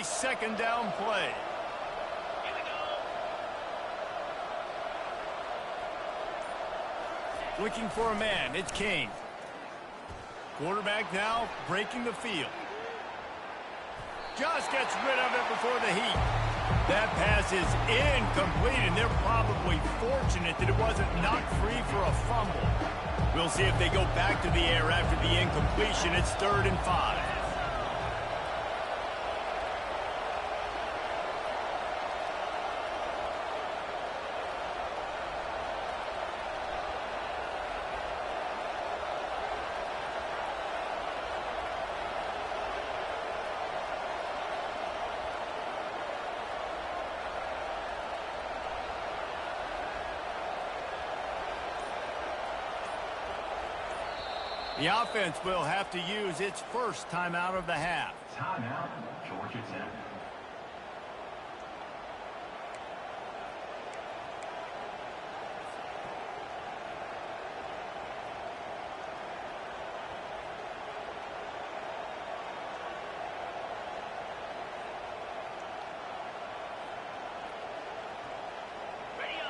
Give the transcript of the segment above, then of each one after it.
second down play. Looking for a man. It's Kane. Quarterback now breaking the field. Just gets rid of it before the heat. That pass is incomplete, and they're probably fortunate that it wasn't knocked free for a fumble. We'll see if they go back to the air after the incompletion. It's 3rd and 5. The offense will have to use its first timeout of the half. Timeout, Georgia Tech.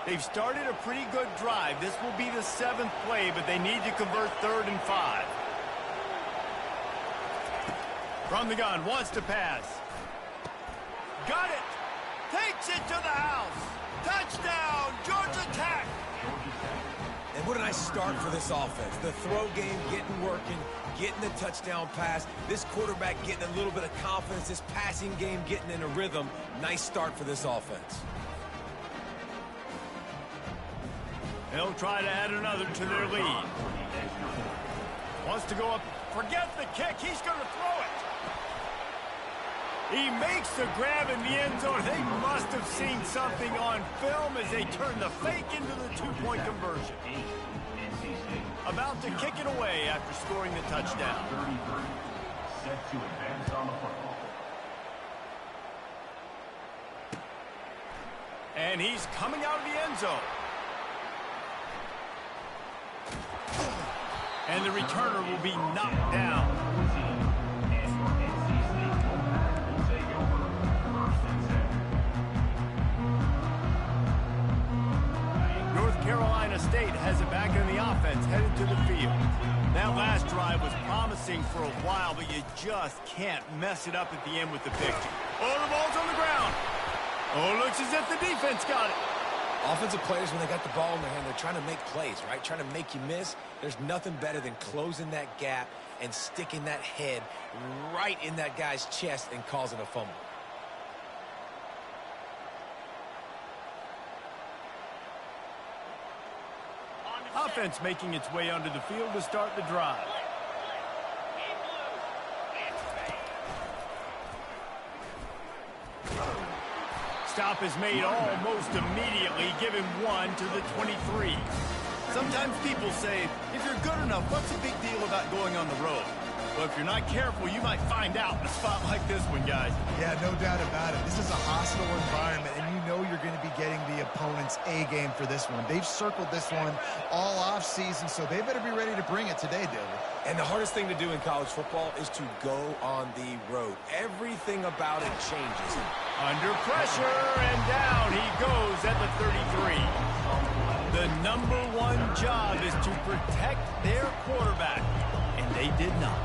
They've started a pretty good drive. This will be the 7th play, but they need to convert 3rd and 5. From the gun, wants to pass. Got it! Takes it to the house! Touchdown, Georgia Tech! And what a nice start for this offense. The throw game getting working, getting the touchdown pass. This quarterback getting a little bit of confidence. This passing game getting in a rhythm. Nice start for this offense. They'll try to add another to their lead. Wants to go up. Forget the kick. He's going to throw it. He makes the grab in the end zone. They must have seen something on film as they turn the fake into the 2-point conversion. About to kick it away after scoring the touchdown. Set to advance on the football. And he's coming out of the end zone. And the returner will be knocked down. North Carolina State has it back in the offense, headed to the field. That last drive was promising for a while, but you just can't mess it up at the end with the victory. Oh, the ball's on the ground. Oh, looks as if the defense got it. Offensive players, when they got the ball in their hand, they're trying to make plays, right? Trying to make you miss. There's nothing better than closing that gap and sticking that head right in that guy's chest and causing a fumble. Offense making its way onto the field to start the drive. Stop is made almost immediately, giving 1 to the 23. Sometimes people say, if you're good enough, what's the big deal about going on the road? Well, if you're not careful, you might find out in a spot like this one, guys. Yeah, no doubt about it. This is a hostile environment, and you know you're going to be getting the opponent's A game for this one. They've circled this one all off-season, so they better be ready to bring it today, David. And the hardest thing to do in college football is to go on the road. Everything about it changes. Under pressure, and down he goes at the 33. The #1 job is to protect their quarterback, and they did not.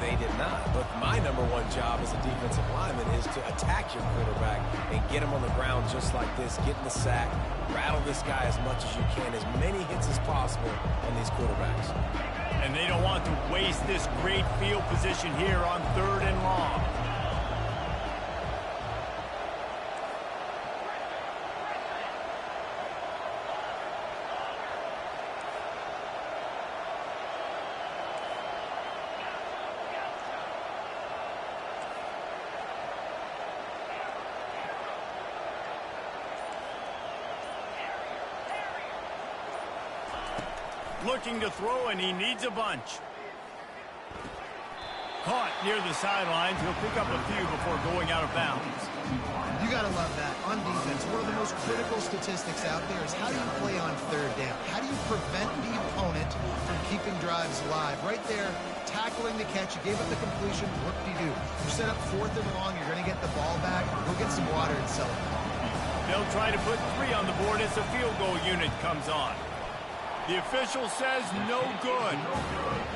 They did not. But my #1 job as a defensive lineman is to attack your quarterback and get him on the ground just like this, get in the sack, rattle this guy as much as you can, as many hits as possible on these quarterbacks. And they don't want to waste this great field position here on 3rd and long. Looking to throw, and he needs a bunch. Caught near the sidelines. He'll pick up a few before going out of bounds. You got to love that. On defense, one of the most critical statistics out there is how do you play on 3rd down? How do you prevent the opponent from keeping drives alive? Right there, tackling the catch. You gave up the completion. What do? You set up 4th and long. You're going to get the ball back. get some water and celebrate. They'll try to put 3 on the board as the field goal unit comes on. The official says no good.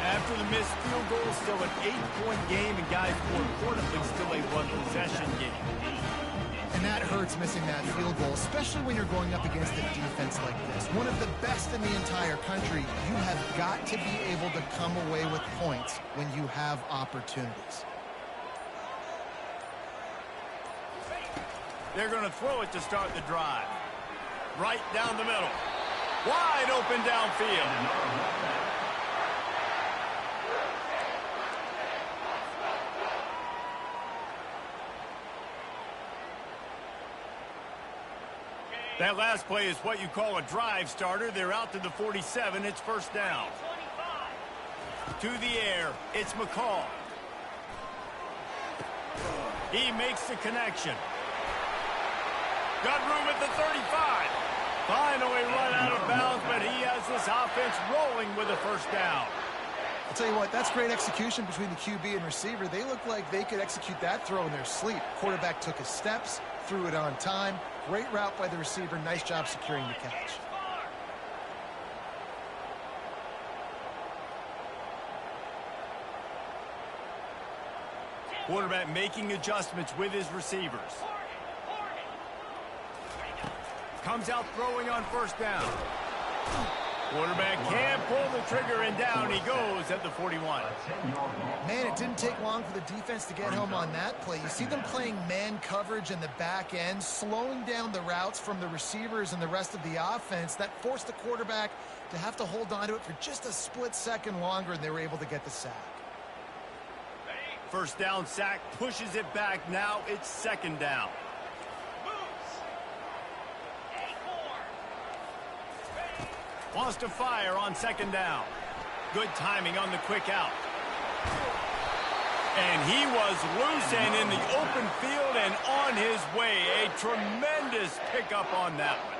After the missed field goal, still an 8-point game, and guys, more importantly, still a 1-possession game. And that hurts, missing that field goal, especially when you're going up against a defense like this. One of the best in the entire country. You have got to be able to come away with points when you have opportunities. They're going to throw it to start the drive. Right down the middle. Wide open downfield. That last play is what you call a drive starter. They're out to the 47. It's first down. To the air. It's McCall. He makes the connection. Got room at the 35. Finally run out of bounds, but he has this offense rolling with a first down. I'll tell you what, that's great execution between the QB and receiver. They look like they could execute that throw in their sleep. Quarterback took his steps, threw it on time. Great route by the receiver. Nice job securing the catch. Quarterback making adjustments with his receivers. Comes out throwing on first down. Quarterback can't pull the trigger, and down he goes at the 41. Man, it didn't take long for the defense to get home on that play. You see them playing man coverage in the back end, slowing down the routes from the receivers and the rest of the offense. That forced the quarterback to have to hold on to it for just a split second longer, and they were able to get the sack. First down sack, pushes it back. Now it's second down. Wants to fire on second down. Good timing on the quick out. And he was loose and in the open field and on his way. A tremendous pickup on that one.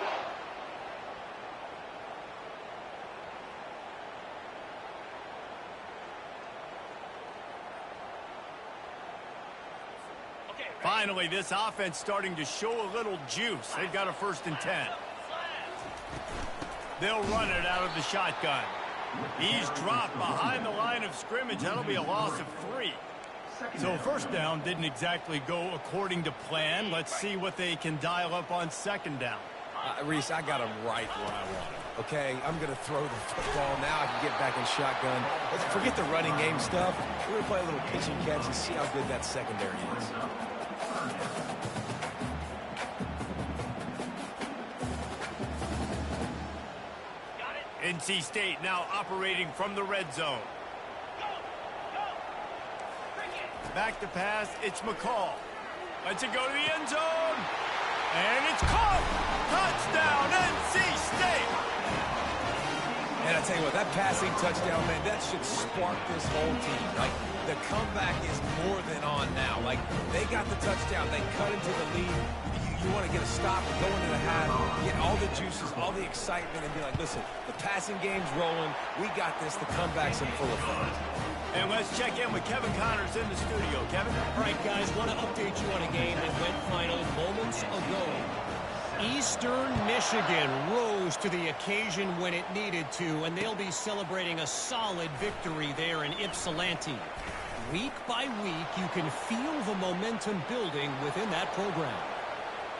Finally, this offense starting to show a little juice. They've got a 1st and 10. They'll run it out of the shotgun. He's dropped behind the line of scrimmage. That'll be a loss of 3. So first down didn't exactly go according to plan. Let's see what they can dial up on second down. Reese, I got him right where I want him. Okay, I'm going to throw the football. Now I can get back in shotgun. Let's forget the running game stuff. We're going to play a little pitch and catch and see how good that secondary is. NC State now operating from the red zone. Back to pass, it's McCall. Lets it go to the end zone. And it's caught. Touchdown, NC State. And I tell you what, that passing touchdown, man, that should spark this whole team. Like, the comeback is more than on now. Like, they got the touchdown. They cut into the lead. You want to get a stop and go into the half, get all the juices, all the excitement, and be like, listen, the passing game's rolling. We got this. The comeback's in full effect. And let's check in with Kevin Connors in the studio. Kevin? All right, guys, want to update you on a game that went final moments ago. Eastern Michigan rose to the occasion when it needed to, and they'll be celebrating a solid victory there in Ypsilanti. Week by week, you can feel the momentum building within that program.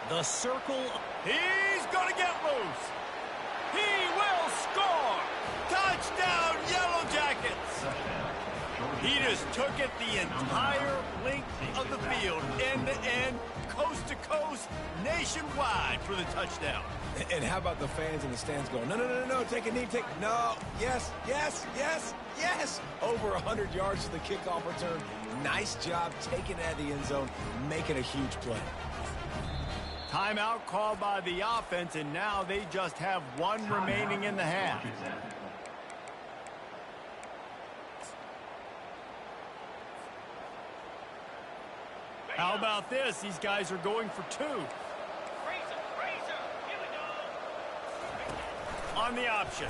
The circle. He's going to get loose. He will score. Touchdown, Yellow Jackets. He just took it the entire length of the field, end to end, coast to coast, nationwide for the touchdown. And how about the fans in the stands going, no, no, no, no, take a knee, no, yes, yes, yes, yes. Over 100 yards to the kickoff return. Nice job taking it out of the end zone, making a huge play. Timeout called by the offense, and now they just have one remaining in the half. How about this? These guys are going for 2. On the option.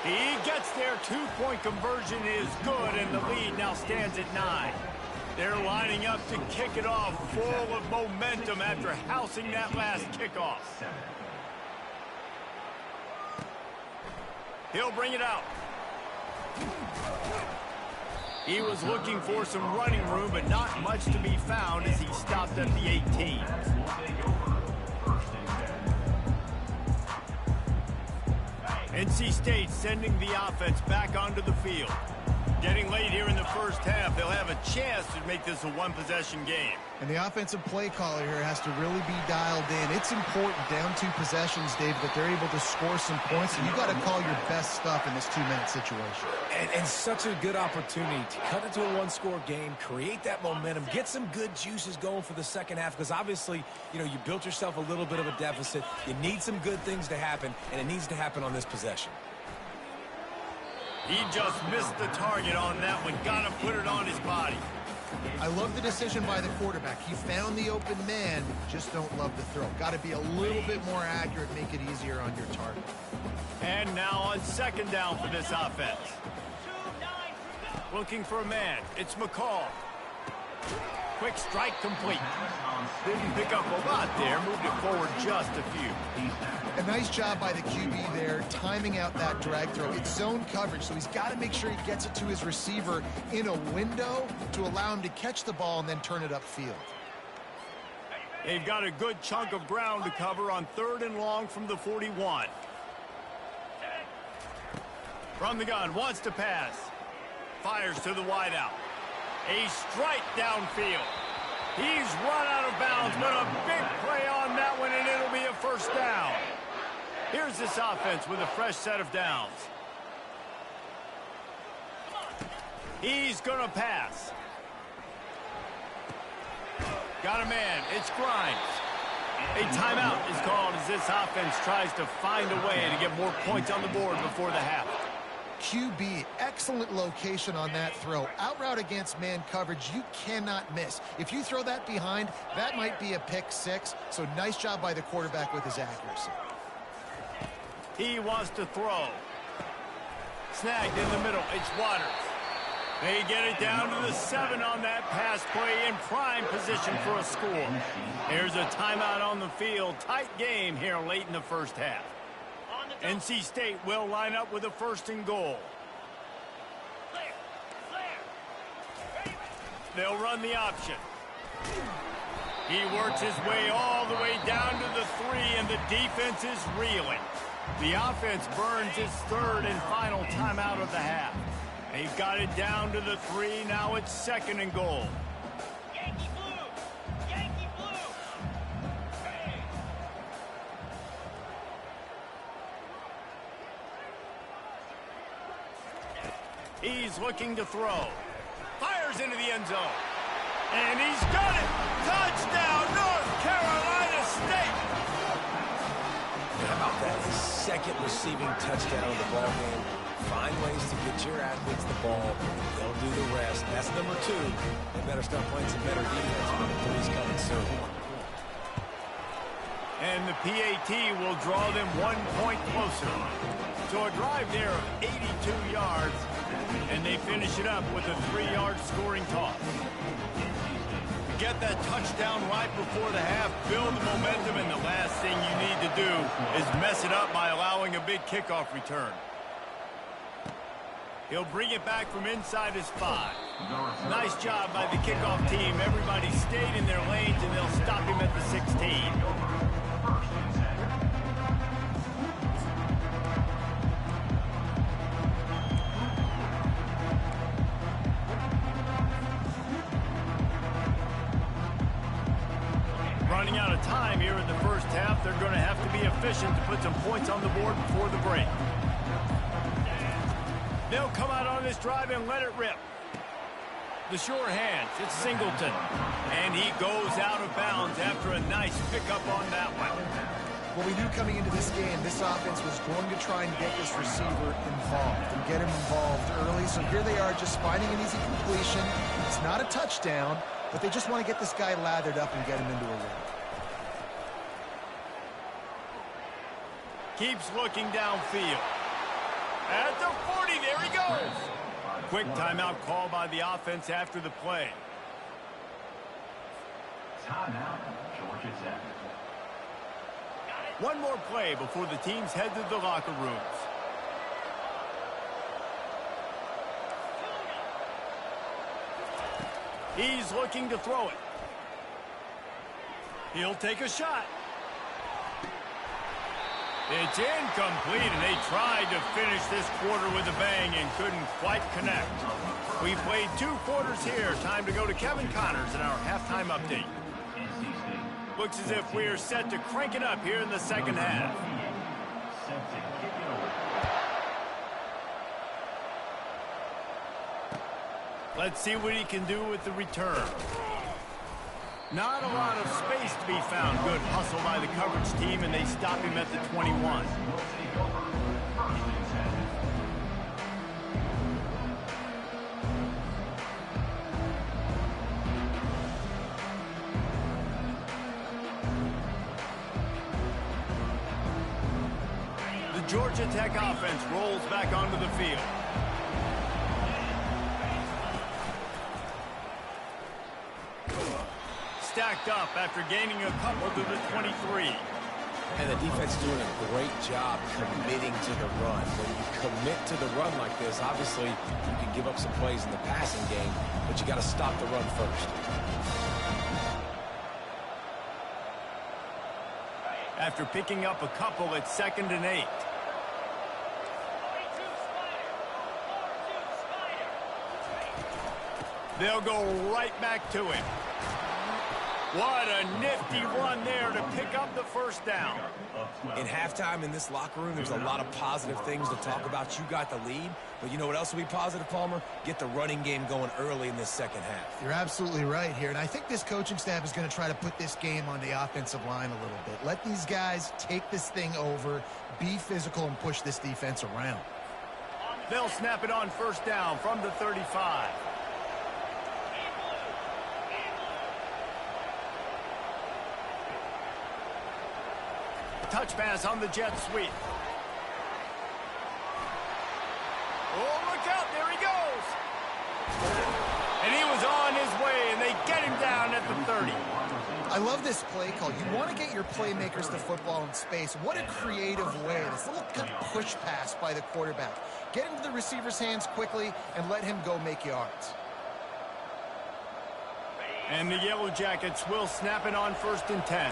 He gets there. 2-point conversion is good, and the lead now stands at 9. They're lining up to kick it off, full of momentum after housing that last kickoff. He'll bring it out. He was looking for some running room, but not much to be found as he stopped at the 18. NC State sending the offense back onto the field. Getting late here in the first half, they'll have a chance to make this a one-possession game. And the offensive play caller here has to really be dialed in. It's important down 2 possessions, David, that they're able to score some points. And you've got to call your best stuff in this 2-minute situation. And such a good opportunity to cut into a one-score game, create that momentum, get some good juices going for the second half. Because obviously, you know, you built yourself a little bit of a deficit. You need some good things to happen, and it needs to happen on this possession. He just missed the target on that one. Got to put it on his body. I love the decision by the quarterback. He found the open man, just don't love the throw. Got to be a little bit more accurate, make it easier on your target. And now on second down for this offense. Looking for a man. It's McCall. Quick strike complete. Didn't pick up a lot there. Moved it forward just a few. A nice job by the QB there, timing out that drag throw. It's zone coverage, so he's got to make sure he gets it to his receiver in a window to allow him to catch the ball and then turn it upfield. They've got a good chunk of ground to cover on 3rd and long from the 41. From the gun, wants to pass. Fires to the wideout. A strike downfield. He's run out of bounds, but a big play on that one, and it'll be a first down. Here's this offense with a fresh set of downs. He's going to pass. Got a man. It's Grimes. A timeout is called as this offense tries to find a way to get more points on the board before the half. QB, excellent location on that throw. Out route against man coverage, you cannot miss. If you throw that behind, that might be a pick 6. So nice job by the quarterback with his accuracy. He wants to throw. Snagged in the middle. It's Waters. They get it down to the 7 on that pass play in prime position for a score. Here's a timeout on the field. Tight game here late in the first half. NC State will line up with a 1st and goal. They'll run the option. He works his way all the way down to the 3, and the defense is reeling. The offense burns its 3rd and final timeout of the half. They've got it down to the 3. Now it's 2nd and goal. Yankee blue! Yankee blue! He's looking to throw. Fires into the end zone. And he's got it! Touchdown, North Carolina State! How about that? His 2nd receiving touchdown of the ball game. Find ways to get your athletes the ball. They'll do the rest. That's number 2. They better start playing some better defense. Number 3's coming soon. And the PAT will draw them 1 point closer. So a drive there of 82 yards, and they finish it up with a 3-yard scoring toss. Get that touchdown right before the half, build the momentum, and the last thing you need to do is mess it up by allowing a big kickoff return. He'll bring it back from inside his 5. Nice job by the kickoff team. Everybody stayed in their lanes, and they'll stop him at the 16. Running out of time here in the first half. They're going to have to be efficient to put some points on the board before the break. They'll come out on this drive and let it rip. The sure hands, it's Singleton. And he goes out of bounds after a nice pickup on that one. Well, we knew coming into this game, this offense was going to try and get this receiver involved and get him involved early. So here they are just finding an easy completion. It's not a touchdown, but they just want to get this guy lathered up and get him into a rhythm. Keeps looking downfield. At the 40, there he goes. Quick timeout call by the offense after the play. Timeout, Georgia Tech. One more play before the teams head to the locker rooms. He's looking to throw it. He'll take a shot. It's incomplete, and they tried to finish this quarter with a bang and couldn't quite connect. We played 2 quarters here. Time to go to Kevin Connors in our halftime update. Looks as if we're set to crank it up here in the second half. Set to kick it away. Let's see what he can do with the return. Not a lot of space to be found. Good hustle by the coverage team, and they stop him at the 21. Will take over 1st and 10. The Georgia Tech offense rolls back onto the field. Stacked up after gaining a couple to the 23. And the defense is doing a great job committing to the run. When you commit to the run like this, obviously you can give up some plays in the passing game, but you got to stop the run first. After picking up a couple, it's 2nd and 8. They'll go right back to him. What a nifty run there to pick up the first down. In halftime in this locker room, there's a lot of positive things to talk about. You got the lead, but you know what else will be positive, Palmer? Get the running game going early in this second half. You're absolutely right here, and I think this coaching staff is going to try to put this game on the offensive line a little bit. Let these guys take this thing over, be physical, and push this defense around. They'll snap it on first down from the 35. Touch pass on the jet sweep. Oh, look out, there he goes. And he was on his way, and they get him down at the 30. I love this play call. You want to get your playmakers to football in space. What a creative way. This little push pass by the quarterback. Get into the receiver's hands quickly and let him go make yards. And the Yellow Jackets will snap it on 1st and 10.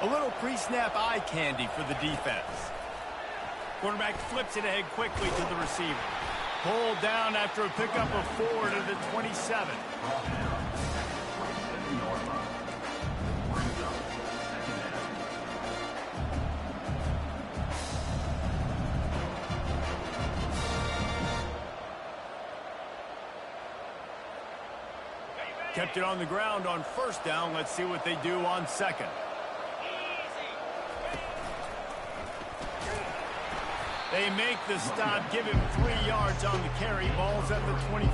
A little pre-snap eye candy for the defense. Quarterback flips it ahead quickly to the receiver. Pulled down after a pickup of 4 to the 27. Kept it on the ground on first down. Let's see what they do on second. They make the stop, give him 3 yards on the carry. Ball's at the 24.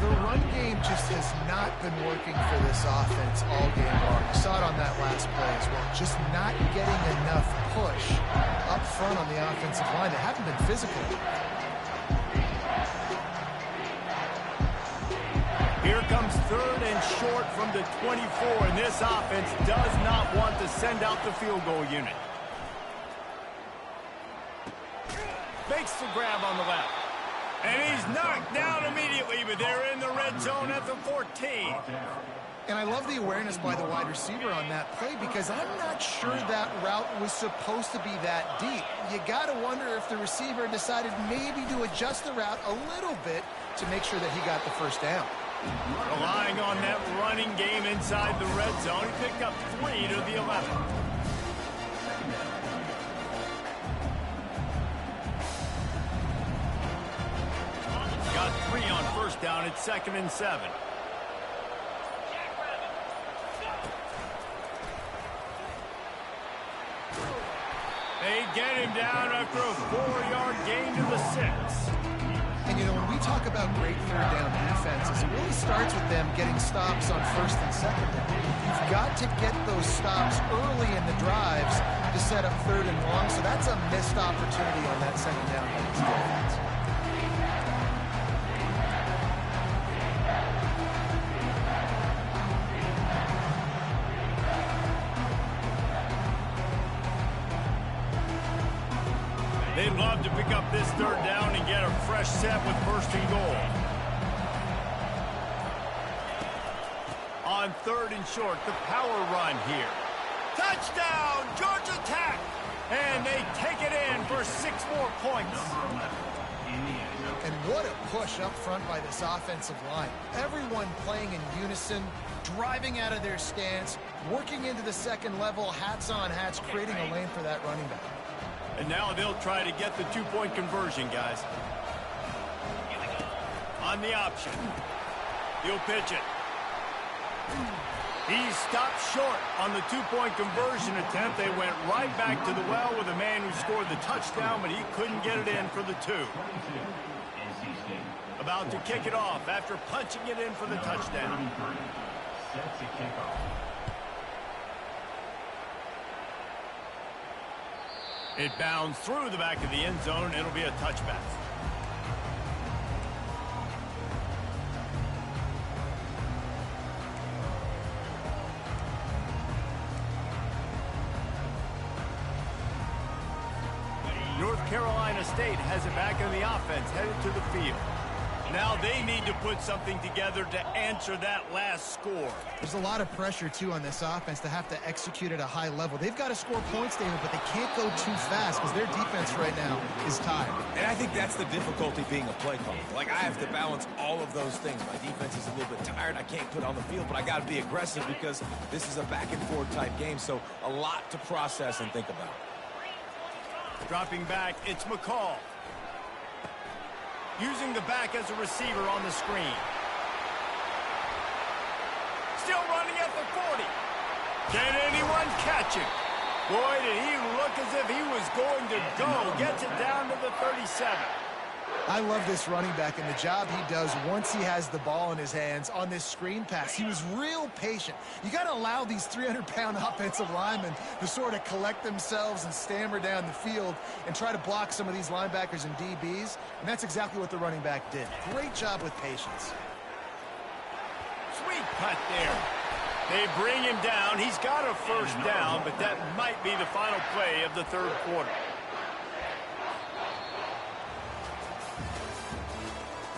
The run game just has not been working for this offense all game long. You saw it on that last play as well. Just not getting enough push up front on the offensive line. They haven't been physical. Here comes 3rd and short from the 24, and this offense does not want to send out the field goal unit. Makes the grab on the left. And he's knocked down immediately, but they're in the red zone at the 14. And I love the awareness by the wide receiver on that play because I'm not sure that route was supposed to be that deep. You got to wonder if the receiver decided maybe to adjust the route a little bit to make sure that he got the first down. Relying on that running game inside the red zone, he picked up 3 to the 11. Got 3 on first down. It's 2nd and 7. They get him down after a 4-yard gain to the 6. And, you know, when we talk about great third down defenses, it really starts with them getting stops on first and second down. You've got to get those stops early in the drives to set up 3rd and long, so that's a missed opportunity on that second down by this defense. would love to pick up this third down and get a fresh set with first and goal. On third and short, the power run here. Touchdown, Georgia Tech! And they take it in for 6 more points. And what a push up front by this offensive line. Everyone playing in unison, driving out of their stance, working into the second level, hats on hats, creating a lane for that running back. And now they'll try to get the 2-point conversion, guys. On the option. He'll pitch it. He stopped short on the 2-point conversion attempt. They went right back to the well with a man who scored the touchdown, but he couldn't get it in for the 2. About to kick it off after punching it in for the touchdown. Set to kick off. It bounds through the back of the end zone. It'll be a touchback. North Carolina State has it back in the offense, headed to the field. Now they need to put something together to answer that last score. There's a lot of pressure, too, on this offense to have to execute at a high level. They've got to score points, David, but they can't go too fast because their defense right now is tired. And I think that's the difficulty being a play caller. Like, I have to balance all of those things. My defense is a little bit tired. I can't put on the field, but I got to be aggressive because this is a back-and-forth type game, so a lot to process and think about. Dropping back, it's McCall. Using the back as a receiver on the screen. Still running at the 40. Can anyone catch him? Boy, did he look as if he was going to go. Gets it down to the 37. I love this running back and the job he does once he has the ball in his hands on this screen pass. He was real patient. You got to allow these 300-pound offensive linemen to sort of collect themselves and stammer down the field and try to block some of these linebackers and DBs, and that's exactly what the running back did. Great job with patience. Sweet cut there. They bring him down. He's got a first down, but that might be the final play of the third quarter.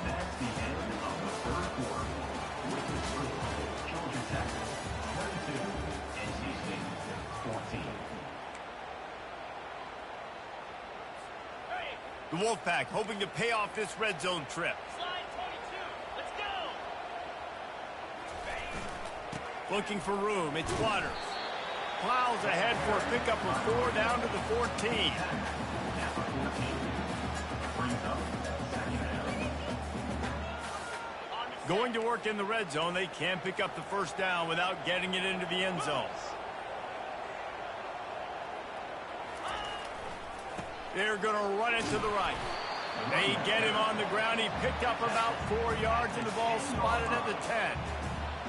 That's the end of the third quarter. With the score, Georgia Tech 32, NC State 14. The Wolfpack hoping to pay off this red zone trip. Slide 22. Let's go. Looking for room. It's Waters. Plows ahead for a pickup of 4 down to the 14. Going to work in the red zone. They can pick up the first down without getting it into the end zone. They're going to run it to the right. They get him on the ground. He picked up about 4 yards, and the ball spotted at the 10.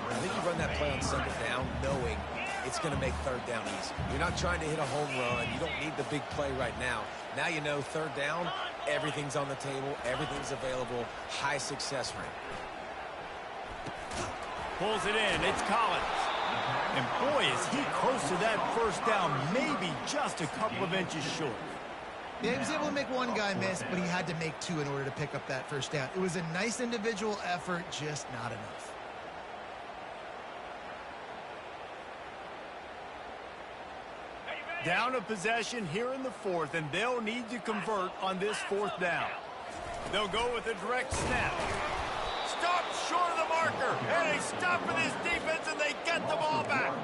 I think you run that play on second down knowing it's going to make third down easy. You're not trying to hit a home run. You don't need the big play right now. Now you know third down, everything's on the table, everything's available, high success rate. Pulls it in. It's Collins. And boy, is he close to that first down, maybe just a couple of inches short. Yeah, he was able to make one guy miss, but he had to make 2 in order to pick up that first down. It was a nice individual effort, just not enough. Down a possession here in the fourth, and they'll need to convert on this fourth down. They'll go with a direct snap. Stop short of the marker, and they stop with his defense, and they get the ball back.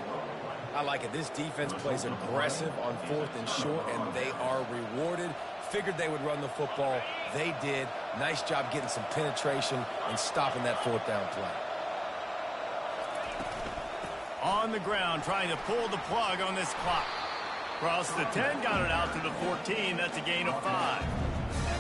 I like it. This defense plays aggressive on fourth and short, and they are rewarded. Figured they would run the football. They did. Nice job getting some penetration and stopping that fourth down play. On the ground, trying to pull the plug on this clock. Across the 10, got it out to the 14. That's a gain of 5.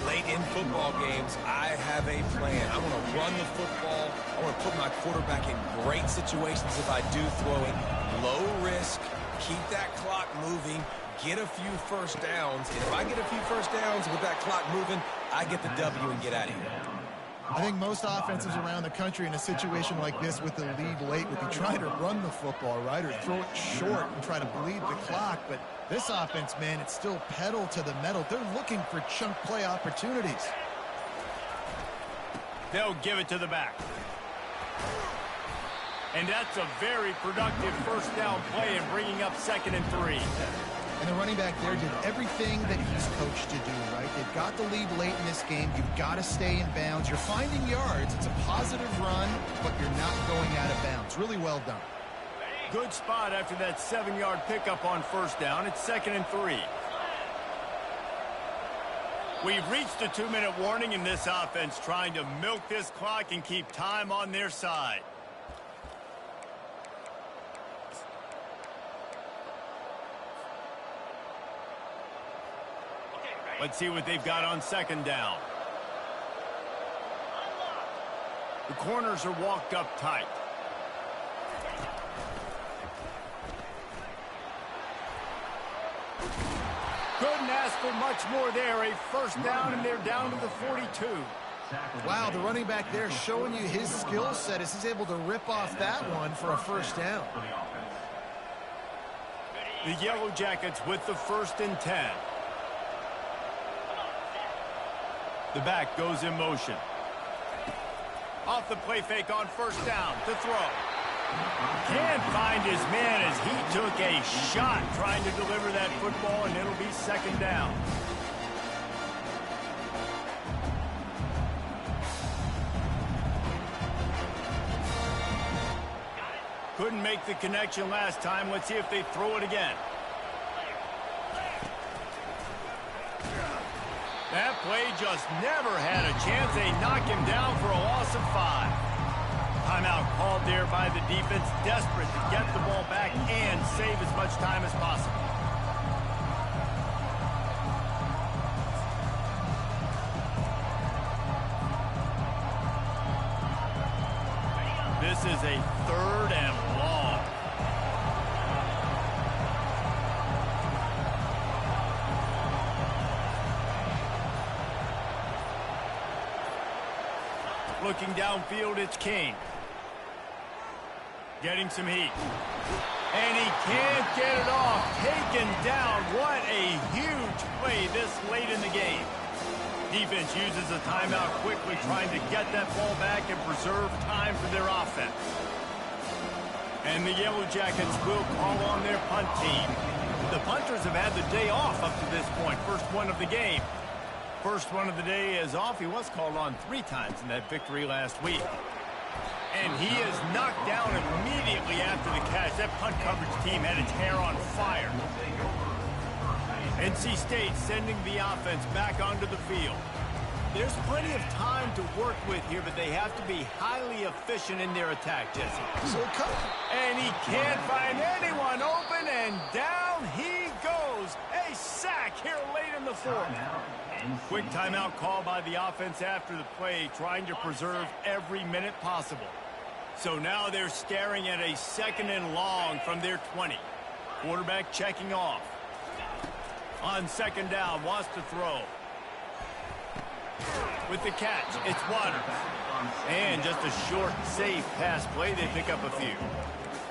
Late in football games, I have a plan. I want to run the football. I want to put my quarterback in great situations if I do throw it. Low risk, keep that clock moving, get a few first downs. And if I get a few first downs with that clock moving, I get the W and get out of here. I think most offenses around the country in a situation like this with the lead late would be trying to run the football, right, or throw it short and try to bleed the clock. But this offense, man, it's still pedal to the metal. They're looking for chunk play opportunities. They'll give it to the back. And that's a very productive first down play and bringing up 2nd and 3. And the running back there did everything that he's coached to do, right? They've got the lead late in this game. You've got to stay in bounds. You're finding yards. It's a positive run, but you're not going out of bounds. Really well done. Good spot after that 7-yard pickup on first down. It's 2nd and 3. We've reached a 2-minute warning in this offense, trying to milk this clock and keep time on their side. Let's see what they've got on 2nd down. The corners are walked up tight. Couldn't ask for much more there. A first down, and they're down to the 42. Wow, the running back there showing you his skill set as he's able to rip off that one for a first down. The Yellow Jackets with the 1st and 10. The back goes in motion. Off the play fake on first down to throw. Can't find his man as he took a shot trying to deliver that football, and it'll be 2nd down. Couldn't make the connection last time. Let's see if they throw it again. That play just never had a chance. They knock him down for a loss of 5. Timeout called there by the defense, desperate to get the ball back and save as much time as possible. This is a 3rd and long. Looking downfield, it's King. Getting some heat. And he can't get it off. Taken down. What a huge play this late in the game. Defense uses a timeout quickly, trying to get that ball back and preserve time for their offense. And the Yellow Jackets will call on their punt team. The punters have had the day off up to this point. First one of the game. First one of the day is off. He was called on 3 times in that victory last week. And he is knocked down immediately after the catch. That punt coverage team had its hair on fire. NC State sending the offense back onto the field. There's plenty of time to work with here, but they have to be highly efficient in their attack, Jesse. So come. And he can't find anyone open, and down he goes. A sack here late in the 4th. Quick timeout call by the offense after the play, trying to preserve every minute possible. So now they're staring at a 2nd and long from their 20. Quarterback checking off. On 2nd down, wants to throw. With the catch, it's Waters. And just a short, safe pass play. They pick up a few.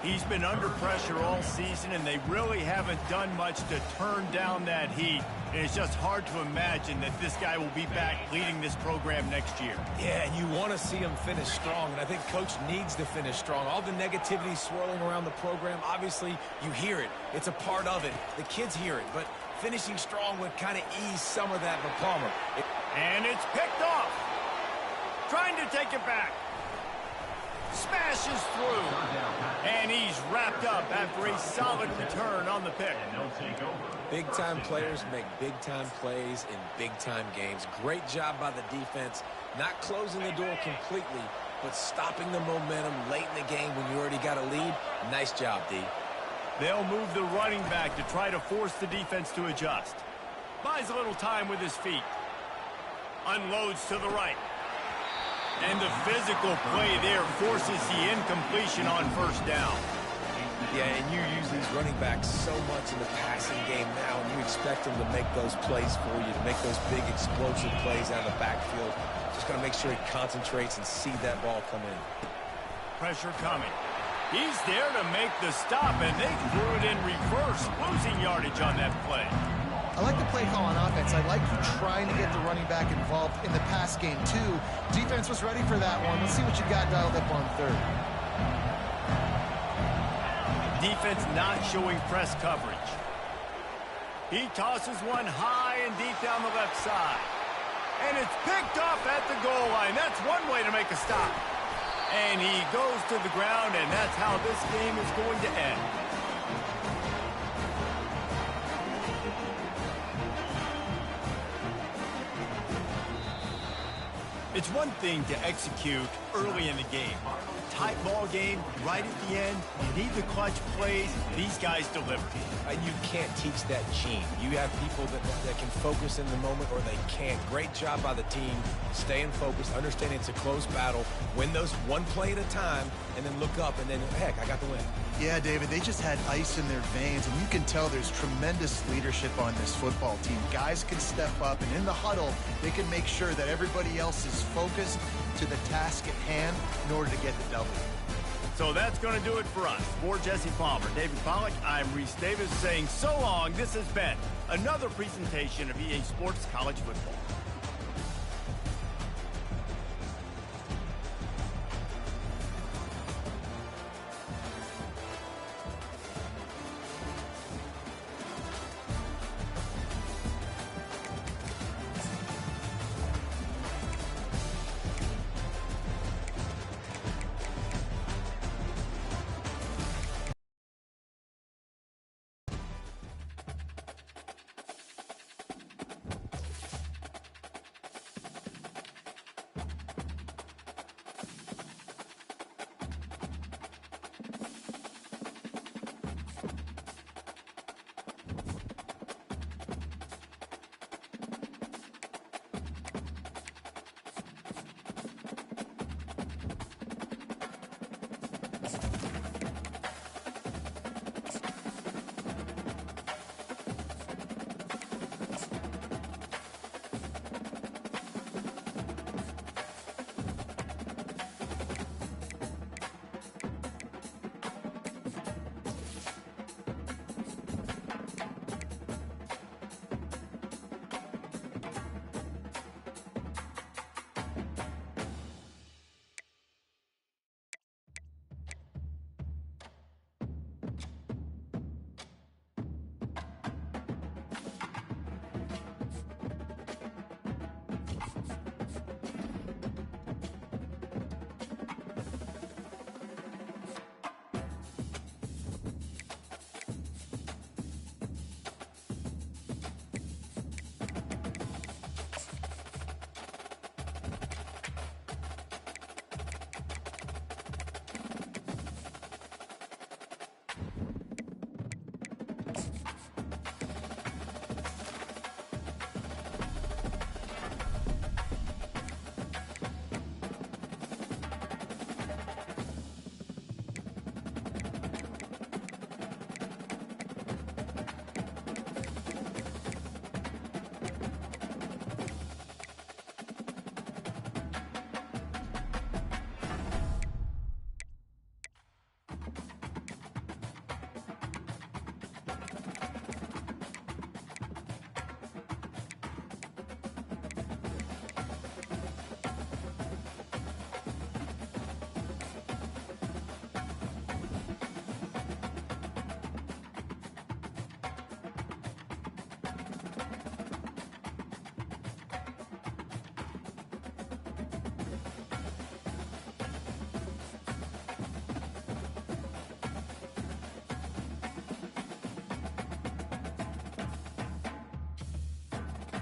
He's been under pressure all season, and they really haven't done much to turn down that heat. And it's just hard to imagine that this guy will be back leading this program next year. Yeah, and you want to see him finish strong, and I think Coach needs to finish strong. All the negativity swirling around the program, obviously, you hear it. It's a part of it. The kids hear it, but finishing strong would kind of ease some of that for Palmer. And it's picked off. Trying to take it back. Smashes through. And he's wrapped up after a solid return on the pick. Big-time players make big-time plays in big-time games. Great job by the defense, not closing the door completely, but stopping the momentum late in the game when you already got a lead. Nice job, D. They'll move the running back to try to force the defense to adjust. Buys a little time with his feet. Unloads to the right. And the physical play there forces the incompletion on first down. Yeah, and you use these running backs so much in the passing game now, and you expect them to make those plays for you, to make those big explosive plays out of the backfield. Just got to make sure he concentrates and see that ball come in. Pressure coming. He's there to make the stop, and they threw it in reverse, losing yardage on that play. I like the play call on offense. I like you trying to get the running back involved in the pass game, too. Defense was ready for that one. Let's see what you got dialed up on third. Defense not showing press coverage. He tosses one high and deep down the left side. And it's picked off at the goal line. That's one way to make a stop. And he goes to the ground, and that's how this game is going to end. It's one thing to execute early in the game. Tight ball game, right at the end, you need the clutch plays. These guys deliver. And you can't teach that gene. You have people that can focus in the moment or they can't. Great job by the team, staying focused, understanding it's a close battle, win those one play at a time, and then look up, and then, heck, I got the win. Yeah, David, they just had ice in their veins, and you can tell there's tremendous leadership on this football team. Guys can step up, and in the huddle, they can make sure that everybody else is focused to the task at hand in order to get the W. So that's going to do it for us. For Jesse Palmer, David Pollack, I'm Reese Davis saying so long. This has been another presentation of EA Sports College Football.